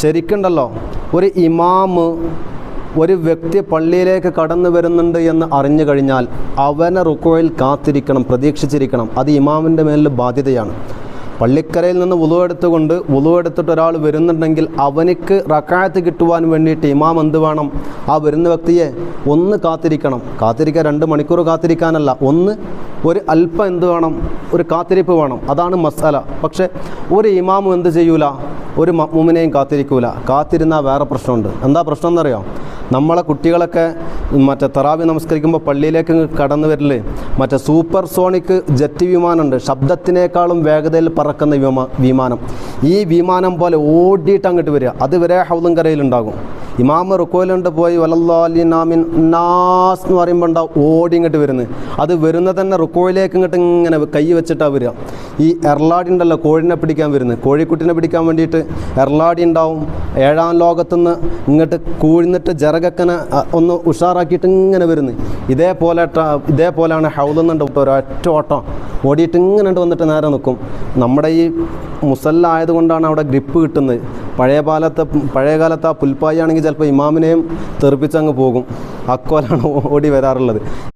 ശരിക്കുണ്ടല്ലോ ഒരു ഇമാമ് ഒരു വ്യക്തി പള്ളിയിലേക്ക് കടന്നു വരുന്നുണ്ട് എന്ന് അറിഞ്ഞു കഴിഞ്ഞാൽ അവനെ റുക്കോയിൽ കാത്തിരിക്കണം, പ്രതീക്ഷിച്ചിരിക്കണം. അത് ഇമാമിൻ്റെ മേലിൽ ബാധ്യതയാണ്. പള്ളിക്കരയിൽ നിന്ന് വുളു എടുത്തിട്ട് ഒരാൾ വരുന്നുണ്ടെങ്കിൽ അവനിക്ക് റക്അത്ത് കിട്ടുവാൻ വേണ്ടിയിട്ട് ഇമാം എന്ത് വേണം? ആ വരുന്ന വ്യക്തിയെ ഒന്ന് കാത്തിരിക്കണം. കാത്തിരിക്കാൻ 2 മണിക്കൂർ കാത്തിരിക്കാനല്ല, ഒരു അല്പം എന്ത് വേണം? ഒരു കാത്തിരിപ്പ് വേണം. അതാണ് മസ്അല. പക്ഷേ ഒരു ഇമാമും എന്ത് ചെയ്യൂല? ഒരു മഅ്മൂമിനെയും കാത്തിരിക്കൂല. കാത്തിരുന്നാൽ വേറെ പ്രശ്നമുണ്ട്. എന്താ പ്രശ്നം എന്നറിയാം? നമ്മളെ കുട്ടികളൊക്കെ മറ്റേ തറാവി നമസ്കരിക്കുമ്പോൾ പള്ളിയിലേക്ക് കടന്നു വരല് സൂപ്പർ സോണിക് ജെറ്റ് വിമാനമുണ്ട്, ശബ്ദത്തിനേക്കാളും വേഗതയിൽ പറക്കുന്ന വിമാനം. ഈ വിമാനം പോലെ ഓടിയിട്ട് അങ്ങോട്ട് വരിക. അതുവരെ ഹൗദും കരയിലുണ്ടാകും. ഇമാമ റുക്കോയിലുണ്ട് പോയി വലല്ലാലിനാമിൻ നാസ് എന്ന് പറയുമ്പോൾ ഉണ്ടാവും ഓടി ഇങ്ങോട്ട് വരുന്നത്. അത് വരുന്നത് തന്നെ റുക്കോയിലേക്ക് ഇങ്ങോട്ട് ഇങ്ങനെ കൈ വെച്ചിട്ടാണ് വരിക. ഈ എർലാടി ഉണ്ടല്ലോ, കോഴിനെ പിടിക്കാൻ വരുന്നത്, കോഴിക്കുട്ടിനെ പിടിക്കാൻ വേണ്ടിയിട്ട് എർലാടി ഉണ്ടാവും. 7ാം ലോകത്തുനിന്ന് ഇങ്ങോട്ട് കൂഴ്ന്നിട്ട് ജറകക്കനെ ഒന്ന് ഉഷാറാക്കിയിട്ട് ഇങ്ങനെ വരുന്നത്. ഇതേപോലെയാണ് ഹൗദെന്നുണ്ട് ഒരൊറ്റ ഓട്ടം ഓടിയിട്ട് ഇങ്ങനെ വന്നിട്ട് നേരെ നിൽക്കും. നമ്മുടെ ഈ മുസല്ല ആയതുകൊണ്ടാണ് അവിടെ ഗ്രിപ്പ് കിട്ടുന്നത്. പഴയകാലത്ത് ആ പുൽപ്പായി ആണെങ്കിൽ ചിലപ്പോൾ ഇമാമിനെയും തെറിപ്പിച്ചങ്ങ് പോകും. അക്കോലാണ് ഓടി വരാറുള്ളത്.